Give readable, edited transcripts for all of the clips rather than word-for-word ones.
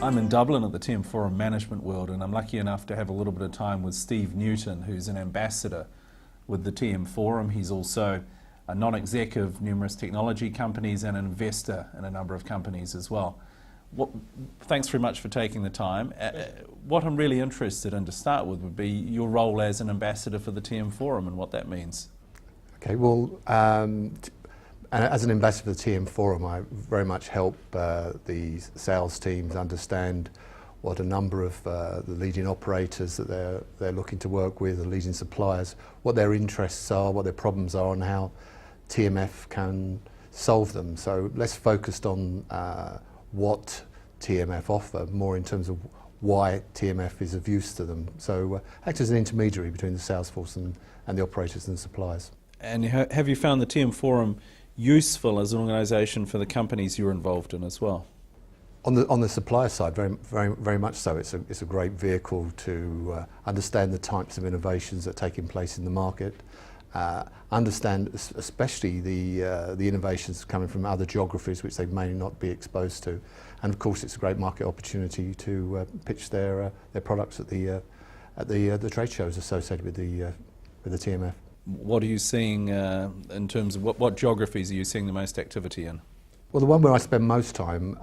I'm in Dublin at the TM Forum Management World, and I'm lucky enough to have a little bit of time with Steve Newton, who's an ambassador with the TM Forum. He's also a non-exec of numerous technology companies and an investor in a number of companies as well. Thanks very much for taking the time. What I'm really interested in to start with would be your role as an ambassador for the TM Forum and what that means. Okay, well, as an ambassador for the TM Forum, I very much help the sales teams understand what a number of the leading operators that they're looking to work with, the leading suppliers, what their interests are, what their problems are, and how TMF can solve them. So less focused on what TMF offer, more in terms of why TMF is of use to them. So act as an intermediary between the sales force and the operators and the suppliers. And have you found the TM Forum useful as an organisation for the companies you're involved in as well? On the supplier side, very much so. It's a great vehicle to understand the types of innovations that are taking place in the market, understand especially the innovations coming from other geographies which they may not be exposed to, and of course it's a great market opportunity to pitch their products at the trade shows associated with the TMF. What are you seeing in terms of what geographies are you seeing the most activity in? Well, the one where I spend most time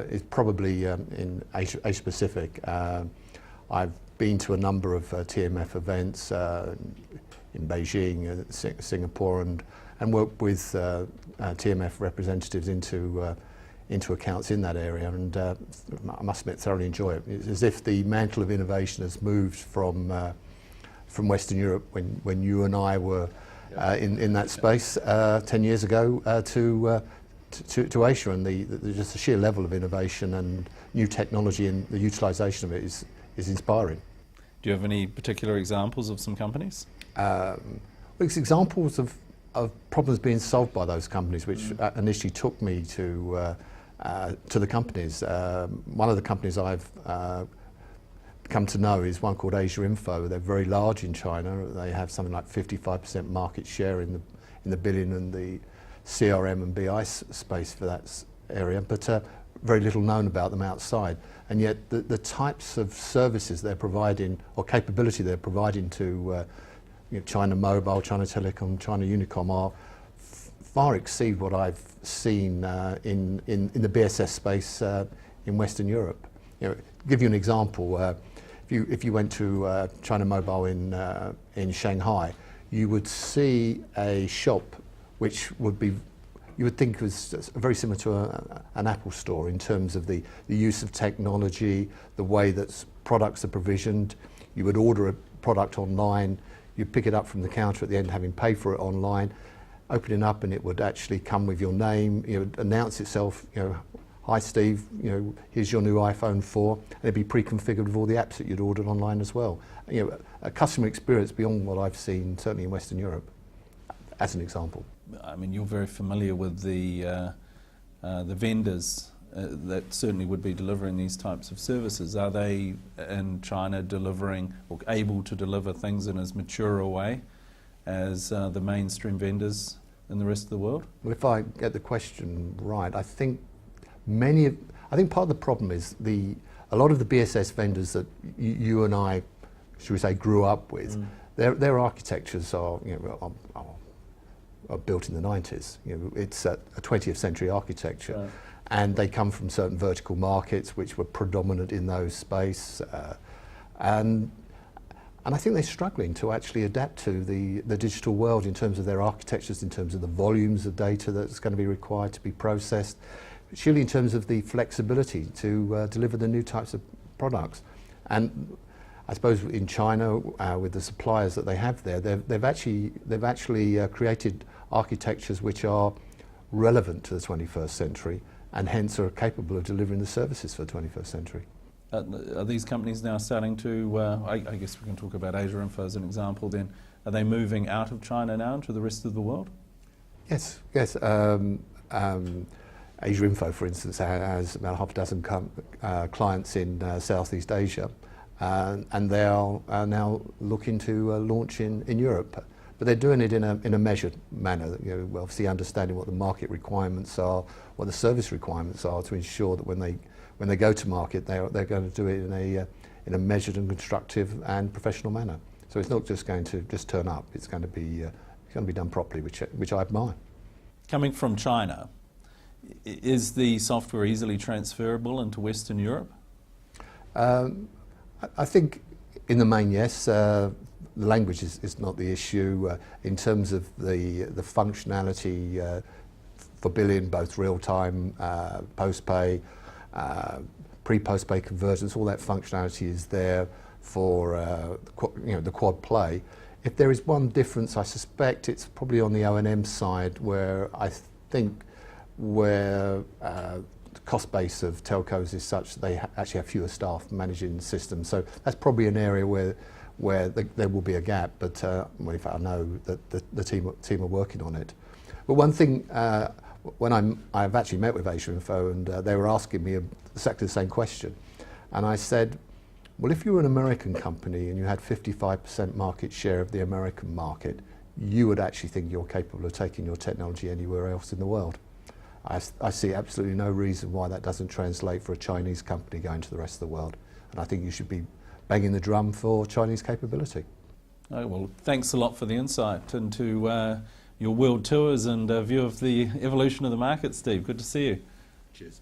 is probably in Asia Pacific. I've been to a number of TMF events in Beijing, Singapore, and worked with TMF representatives into accounts in that area, and I must admit, thoroughly enjoy it. It's as if the mantle of innovation has moved from Western Europe when you and I were in that space 10 years ago to Asia, and just the sheer level of innovation and new technology and the utilisation of it is inspiring. Do you have any particular examples of some companies? It's examples of problems being solved by those companies, which initially took me to the companies. One of the companies I've come to know is one called AsiaInfo. They're very large in China. They have something like 55% market share in the billing and the CRM and BI space for that area, but very little known about them outside. And yet the types of services they're providing, or capability they're providing to China Mobile, China Telecom, China Unicom are far exceed what I've seen in the BSS space in Western Europe. Give you an example. If you went to China Mobile in Shanghai, you would see a shop which you would think was very similar to an Apple store in terms of the use of technology, the way that products are provisioned. You would order a product online, you'd pick it up from the counter at the end, having paid for it online, open it up, and it would actually come with your name. It would announce itself. Hi Steve, here's your new iPhone 4, and it'd be pre-configured with all the apps that you'd ordered online as well. A customer experience beyond what I've seen certainly in Western Europe, as an example. I mean, you're very familiar with the vendors that certainly would be delivering these types of services. Are they in China delivering or able to deliver things in as mature a way as the mainstream vendors in the rest of the world? Well, if I get the question right, I think part of the problem is a lot of the BSS vendors that you and I, should we say, grew up with, their architectures are built in the 90s. It's a 20th century architecture, right. And they come from certain vertical markets which were predominant in those space, and I think they're struggling to actually adapt to the digital world in terms of their architectures, in terms of the volumes of data that's going to be required to be processed, surely in terms of the flexibility to deliver the new types of products. And I suppose in China, with the suppliers that they have there, they've actually created architectures which are relevant to the 21st century, and hence are capable of delivering the services for the 21st century. Are these companies now starting to, I guess we can talk about AsiaInfo as an example then, are they moving out of China now into the rest of the world? Yes. AsiaInfo, for instance, has about half a dozen clients in Southeast Asia, and they are now looking to launch in Europe. but they're doing it in a measured manner. You know, obviously understanding what the market requirements are, what the service requirements are, to ensure that when they go to market, they're going to do it in a measured and constructive and professional manner. So it's not just going to just turn up. It's going to be done properly, which I admire. Coming from China, is the software easily transferable into Western Europe? I think in the main, yes. The language is not the issue. In terms of the functionality for billing, both real-time, post-pay, pre-post-pay conversions, all that functionality is there for the quad play. If there is one difference, I suspect it's probably on the O&M side, where I think the cost base of telcos is such that they actually have fewer staff managing the system. So that's probably an area where there will be a gap. But well, in fact, I know that the team are working on it. But one thing, when I've actually met with AsiaInfo, and they were asking me exactly the same question, and I said, well, if you were an American company and you had 55% market share of the American market, you would actually think you're capable of taking your technology anywhere else in the world. I see absolutely no reason why that doesn't translate for a Chinese company going to the rest of the world. And I think you should be banging the drum for Chinese capability. Oh, well, thanks a lot for the insight into your world tours and view of the evolution of the market, Steve. Good to see you. Cheers.